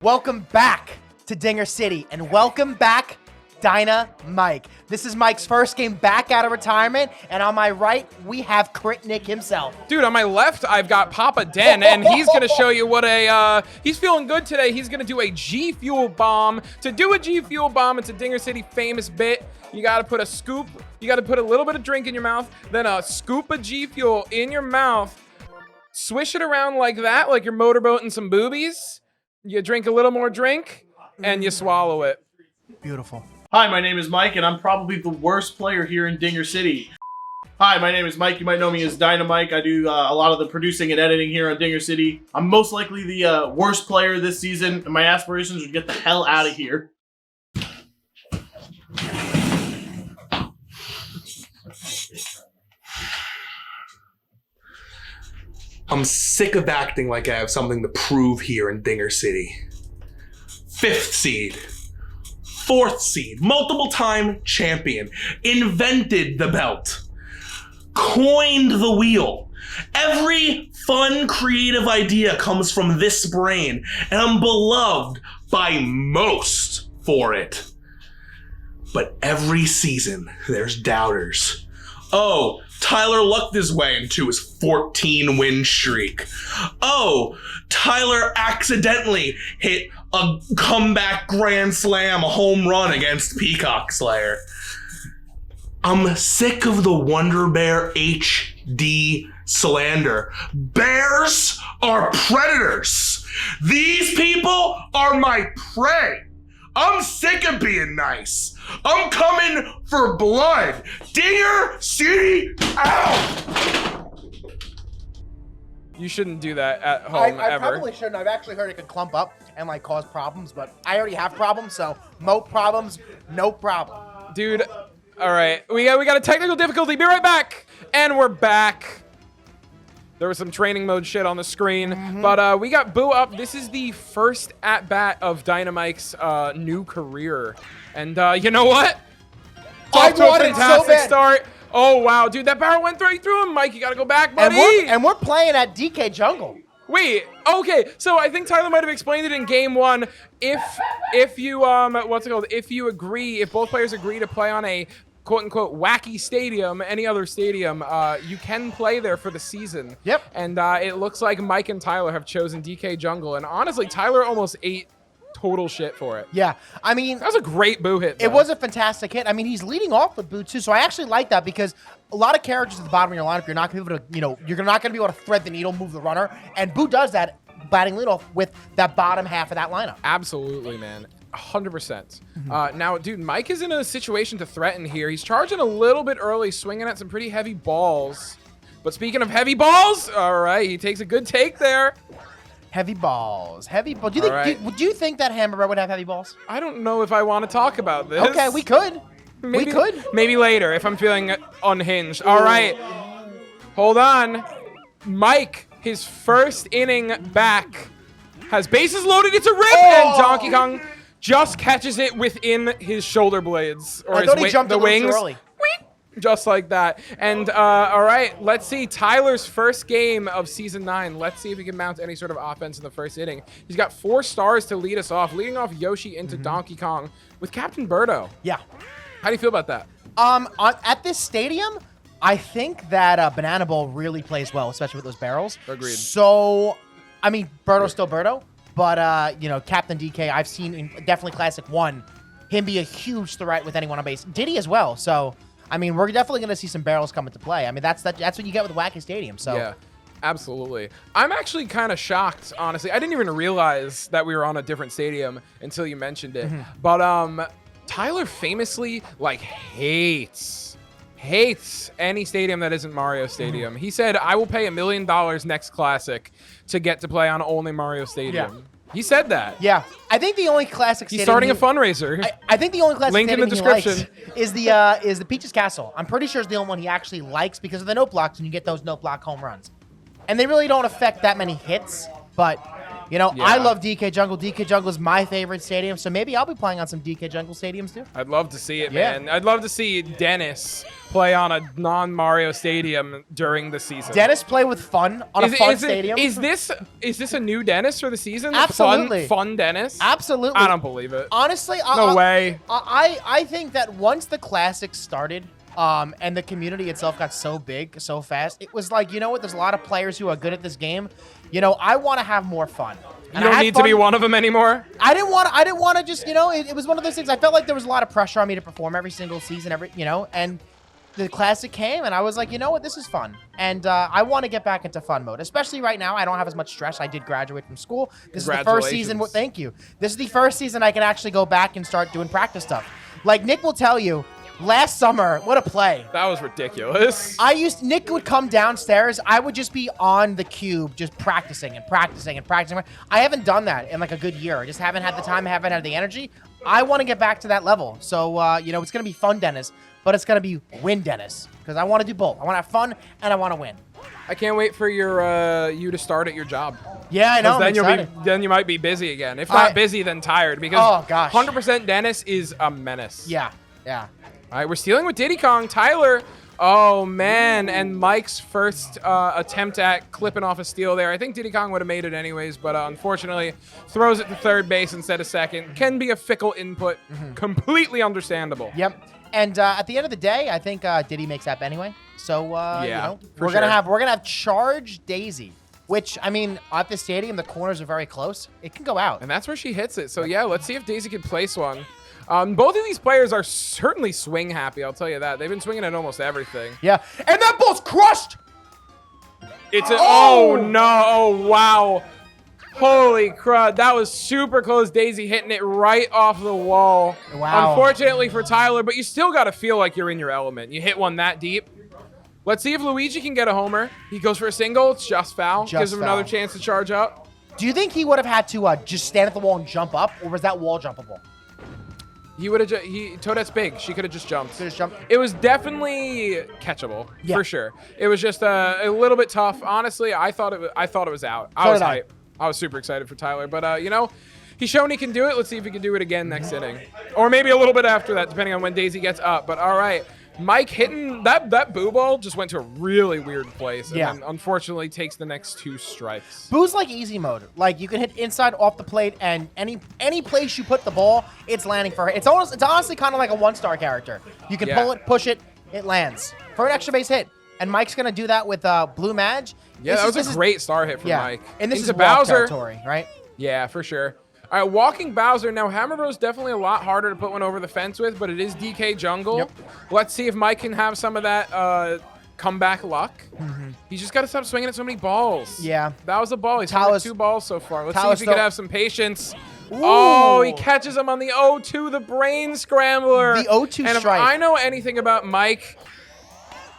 Welcome back to Dinger City, and welcome back, Dyna Mike. This is Mike's first game back out of retirement, and on my right, we have Crit Nick himself. Dude, on my left, I've got Papa Den, and he's going to show you what he's feeling good today. He's going to do a G Fuel Bomb. To do a G Fuel Bomb, it's a Dinger City famous bit. You got to put a little bit of drink in your mouth, then a scoop of G Fuel in your mouth, swish it around like that, like you're motorboating some boobies. You drink a little more drink, and you swallow it. Beautiful. Hi, my name is Mike, and I'm probably the worst player here in Dinger City. Hi, my name is Mike. You might know me as Dynamike. I do a lot of the producing and editing here on Dinger City. I'm most likely the worst player this season, and my aspirations are to get the hell out of here. I'm sick of acting like I have something to prove here in Dinger City. 5th seed. 4th seed. Multiple-time champion. Invented the belt. Coined the wheel. Every fun, creative idea comes from this brain, and I'm beloved by most for it. But every season, there's doubters. Oh, Tyler lucked his way into his 14-win streak. Oh, Tyler accidentally hit a comeback grand slam, a home run against Peacock Slayer. I'm sick of the Wonder Bear HD slander. Bears are predators. These people are my prey. I'm sick of being nice. I'm coming for blood. Dinger City out! You shouldn't do that at home I ever. probably shouldn't. I've actually heard it could clump up and like cause problems, but I already have problems, so mo problems, no problem. Dude, all right. We got a technical difficulty. Be right back. And we're back. There was some training mode shit on the screen, but we got Boo up. This is the first at-bat of Dynamike's new career. And you know what? Off to a fantastic start. Oh, wow. Dude, that barrel went right through him. Mike, you got to go back, buddy. And we're playing at DK Jungle. Wait, okay. So I think Tyler might have explained it in game one. If you, if you agree, if both players agree to play on a quote-unquote wacky stadium, any other stadium, you can play there for the season. Yep. And it looks like Mike and Tyler have chosen DK Jungle. And honestly, Tyler almost ate total shit for it. Yeah, I mean, that was a great Boo hit, though. It was a fantastic hit. I mean, he's leading off with Boo, too, so I actually like that because a lot of characters at the bottom of your lineup, you're not going to be able to, you're not going to be able to thread the needle, move the runner, and Boo does that, batting leadoff with that bottom half of that lineup. Absolutely, man. 100%. Now, dude, Mike is in a situation to threaten here. He's charging a little bit early, swinging at some pretty heavy balls. But speaking of heavy balls, all right, he takes a good take there. Heavy balls. Heavy balls. Do you think that Hamburger would have heavy balls? I don't know if I want to talk about this. Okay, we could. Maybe, we could. Maybe later if I'm feeling unhinged. All right. Hold on. Mike, his first inning back, has bases loaded. It's a rip, and Donkey Kong just catches it within his shoulder blades. Or I thought he jumped the wings. Early. Just like that. And all right, let's see Tyler's first game of season 9. Let's see if he can mount any sort of offense in the first inning. He's got 4 stars to lead us off, leading off Yoshi into Donkey Kong with Captain Birdo. Yeah. How do you feel about that? At this stadium, I think that Banana Bowl really plays well, especially with those barrels. Agreed. So, I mean, Birdo's still Birdo, but Captain DK, I've seen in definitely Classic 1 him be a huge threat with anyone on base. Diddy as well. So, I mean, we're definitely going to see some barrels come into play. I mean, that's what you get with Wacky Stadium. So yeah, absolutely. I'm actually kind of shocked, honestly. I didn't even realize that we were on a different stadium until you mentioned it. But Tyler famously hates any stadium that isn't Mario Stadium. He said, "I will pay $1 million next Classic to get to play on only Mario Stadium." Yeah. He said that. Yeah. I think the only Classic He's stadium... starting a fundraiser. I think the only Classic Link stadium in the description. he likes is the Peaches Castle. I'm pretty sure it's the only one he actually likes because of the note blocks, and you get those note block home runs. And they really don't affect that many hits, but You know, Yeah. I love DK Jungle. DK Jungle is my favorite stadium, so maybe I'll be playing on some DK Jungle stadiums too. I'd love to see it, Yeah. man. I'd love to see Dennis play on a non-Mario stadium during the season. Dennis play with fun on a fun stadium. Is this a new Dennis for the season? Absolutely. Fun Dennis? Absolutely. I don't believe it. Honestly, No way. I think that once the Classic started, and the community itself got so big, so fast, it was like, you know what? There's a lot of players who are good at this game. You know, I want to have more fun. You don't need to be one of them anymore? I didn't want to just, you know, it was one of those things. I felt like there was a lot of pressure on me to perform every single season, and the Classic came, and I was like, you know what? This is fun. And I want to get back into fun mode, especially right now. I don't have as much stress. I did graduate from school. This is the first season. Thank you. This is the first season I can actually go back and start doing practice stuff. Like Nick will tell you, last summer, what a play. That was ridiculous. Nick would come downstairs. I would just be on the cube, just practicing and practicing and practicing. I haven't done that in like a good year. I just haven't had the time, I haven't had the energy. I want to get back to that level. So, you know, it's going to be fun, Dennis, but it's going to be win, Dennis, because I want to do both. I want to have fun and I want to win. I can't wait for you to start at your job. Yeah, I know. Then you might be busy again. If not busy, then tired, because oh, gosh. 100% Dennis is a menace. Yeah. All right, we're stealing with Diddy Kong. Tyler, oh, man. And Mike's first attempt at clipping off a steal there. I think Diddy Kong would have made it anyways, but unfortunately throws it to third base instead of second. Can be a fickle input. Completely understandable. Yep. And at the end of the day, I think Diddy makes up anyway. So, yeah, you know, for we're gonna sure. have Charge Daisy, which, I mean, at the stadium, the corners are very close. It can go out. And that's where she hits it. So, yeah, let's see if Daisy can place one. Both of these players are certainly swing happy, I'll tell you that. They've been swinging at almost everything. Yeah. And that ball's crushed! Oh no, oh wow. Holy crud, that was super close. Daisy hitting it right off the wall. Wow. Unfortunately for Tyler, but you still got to feel like you're in your element. You hit one that deep. Let's see if Luigi can get a homer. He goes for a single. It's just foul. Gives him another chance to charge up. Do you think he would have had to just stand at the wall and jump up, or was that wall jumpable? He would have Toadette's big. She could have just jumped. Could have jumped. It was definitely catchable, Yeah. for sure. It was just a little bit tough. Honestly, I thought it was out. I was hyped. I was super excited for Tyler, but you know, he's shown he can do it. Let's see if he can do it again next inning, or maybe a little bit after that, depending on when Daisy gets up. But all right, Mike hitting that boo ball just went to a really weird place, and then unfortunately takes the next two strikes. Boo's like easy mode. Like you can hit inside, off the plate, and any place you put the ball, it's landing for her. It's honestly kind of like a one-star character. You can pull it, push it, it lands for an extra base hit. And Mike's gonna do that with Blue Madge. Yeah, that was a great star hit from Mike. And this Into is Bowser Bowser territory, right? Yeah, for sure. All right, walking Bowser. Now, Hammer Bros definitely a lot harder to put one over the fence with, but it is DK Jungle. Yep. Let's see if Mike can have some of that comeback luck. He's just got to stop swinging at so many balls. Yeah. That was a ball. He's swinging at 2 balls so far. Let's see if he can have some patience. Ooh. Oh, he catches him on the 0-2, the brain scrambler. The 0-2 and strike. If I know anything about Mike,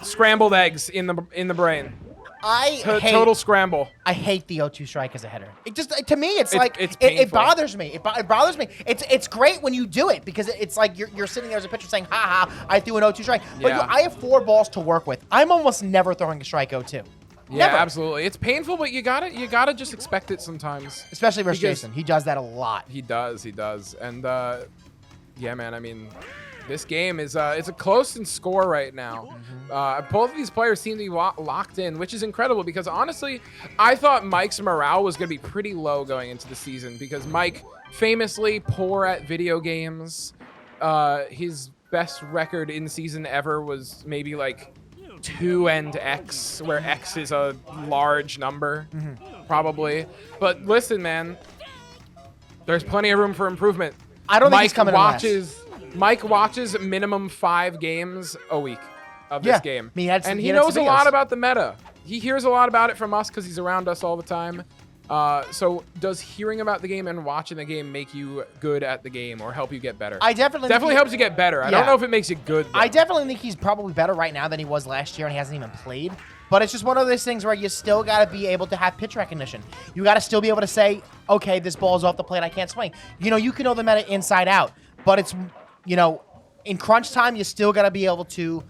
scrambled eggs in the brain. Total scramble. I hate the 0-2 strike as a hitter. It just, to me, it's painful. it bothers me. It bothers me. It's great when you do it because it's like you're sitting there as a pitcher saying, ha ha, I threw an 0-2 strike. But Yeah. I have 4 balls to work with. I'm almost never throwing a strike 0-2. Yeah, Never. absolutely. It's painful, but you gotta just expect it sometimes. Especially versus Because- Jason. He does that a lot. He does. And yeah, man. I mean, this game is it's a close in score right now. Both of these players seem to be locked in, which is incredible because honestly, I thought Mike's morale was going to be pretty low going into the season because Mike famously poor at video games. His best record in season ever was maybe like 2 and X, where X is a large number, probably. But listen, man, there's plenty of room for improvement. I don't think he's coming in last. Mike watches minimum 5 games a week of this game. He knows a lot about the meta. He hears a lot about it from us because he's around us all the time. So does hearing about the game and watching the game make you good at the game or help you get better? I definitely helps you get better. I don't know if it makes you good, though. I definitely think he's probably better right now than he was last year, and he hasn't even played. But it's just one of those things where you still got to be able to have pitch recognition. You got to still be able to say, okay, this ball's off the plate, I can't swing. You know, you can know the meta inside out, but it's, you know, in crunch time, you still got to be able to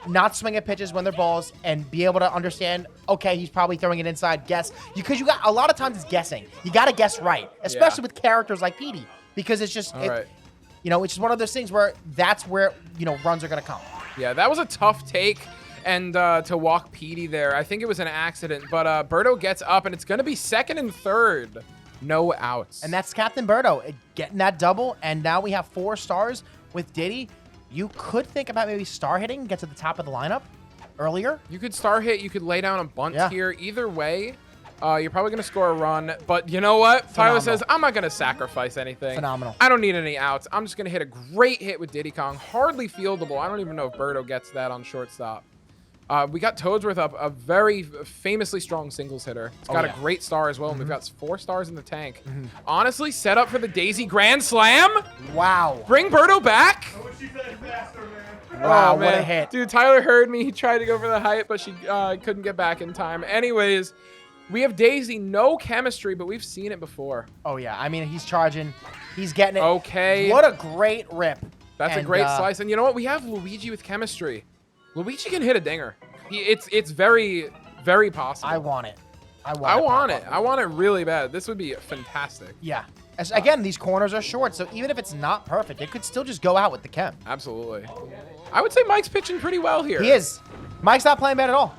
not swing at pitches when they're balls and be able to understand, okay, he's probably throwing it inside, guess. Because you got a lot of times it's guessing. You got to guess right, especially with characters like Petey, because it's just, you know, it's just one of those things where that's where, you know, runs are going to come. Yeah, that was a tough take. And to walk Petey there, I think it was an accident. But Birdo gets up, and it's going to be second and third. No outs. And that's Captain Birdo getting that double. And now we have 4 stars with Diddy. You could think about maybe star hitting, get to the top of the lineup earlier. You could star hit. You could lay down a bunt here. Either way, you're probably going to score a run. But you know what? Tyler says, I'm not going to sacrifice anything. Phenomenal. I don't need any outs. I'm just going to hit a great hit with Diddy Kong. Hardly fieldable. I don't even know if Birdo gets that on shortstop. We got Toadsworth up, a very famously strong singles hitter. It's got a great star as well, and we've got 4 stars in the tank. Honestly, set up for the Daisy Grand Slam. Wow. Bring Birdo back. I wish you said faster, man. Wow, Oh, what a hit. Dude, Tyler heard me. He tried to go for the height, but she couldn't get back in time. Anyways, we have Daisy, no chemistry, but we've seen it before. Oh, yeah. I mean, he's charging. He's getting it. Okay. What a great rip. That's a great slice. And you know what? We have Luigi with chemistry. Luigi can hit a dinger. It's very, very possible. I want it. I want it. I want it really bad. This would be fantastic. Yeah. Again, these corners are short, so even if it's not perfect, it could still just go out with the chem. Absolutely. I would say Mike's pitching pretty well here. He is. Mike's not playing bad at all.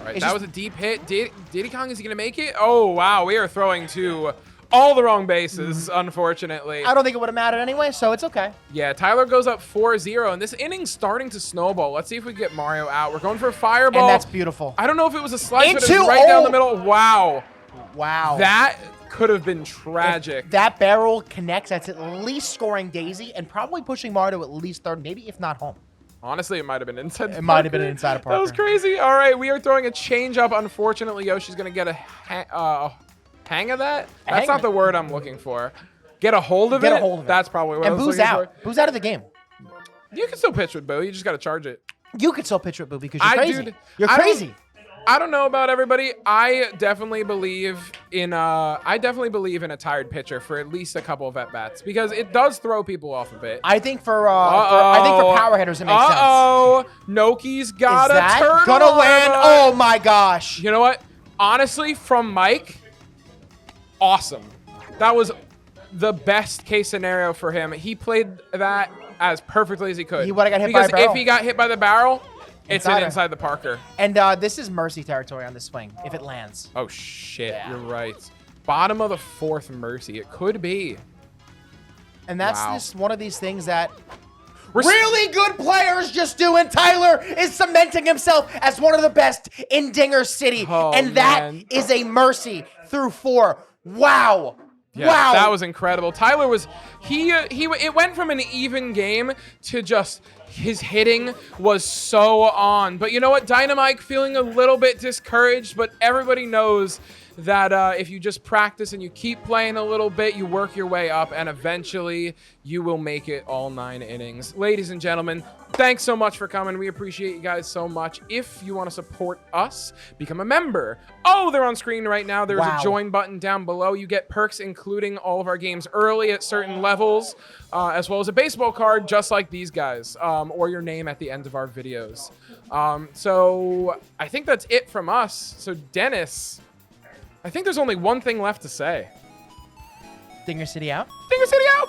All right, that was a deep hit. Diddy Kong, is he going to make it? Oh, wow. We are throwing to all the wrong bases, unfortunately. I don't think it would have mattered anyway, so it's okay. Yeah, Tyler goes up 4-0, and this inning's starting to snowball. Let's see if we get Mario out. We're going for a fireball. And that's beautiful. I don't know if it was a slice, but it was right down the middle. Wow. Wow. That could have been tragic. If that barrel connects, that's at least scoring Daisy and probably pushing Mario to at least third, maybe if not home. Honestly, it might have been inside. It might have been inside of Parker. That was crazy. All right, we are throwing a changeup. Unfortunately, Yoshi's going to get a hang of that. That's not the word I'm looking for. Get a hold of it. Get a hold of it. That's probably what I was Boo's looking out. for. Boo's out of the game. You can still pitch with Boo. You just got to charge it. You could still pitch with Boo because you're crazy. Dude, you're crazy. I don't know about everybody. I definitely believe in a tired pitcher for at least a couple of at bats because it does throw people off a bit. I think for power hitters it makes sense. Noki's got Is a that turtle. gonna land? Oh my gosh. You know what? Honestly, from Mike, awesome. That was the best case scenario for him. He played that as perfectly as he could. He would have got hit by a barrel. Because if he got hit by the barrel, it's Insider. inside the Parker. And this is mercy territory on this swing if it lands. Oh, shit. Yeah. You're right. Bottom of the 4th mercy. It could be. And that's Wow. just one of these things that We're really good players just do. And Tyler is cementing himself as one of the best in Dinger City. Oh, and that man. is a mercy through 4. Wow. Yeah, wow. that was incredible. Tyler was it went from an even game to just his hitting was so on. But you know what? Dynamite feeling a little bit discouraged, but everybody knows that if you just practice and you keep playing a little bit, you work your way up, and eventually you will make it all 9 innings. Ladies and gentlemen, thanks so much for coming. We appreciate you guys so much. If you want to support us, become a member. Oh, they're on screen right now. There's a join button down below. You get perks, including all of our games early at certain levels, as well as a baseball card, just like these guys, or your name at the end of our videos. So I think that's it from us. So Dennis, I think there's only one thing left to say. Dinger City out. Dinger City out!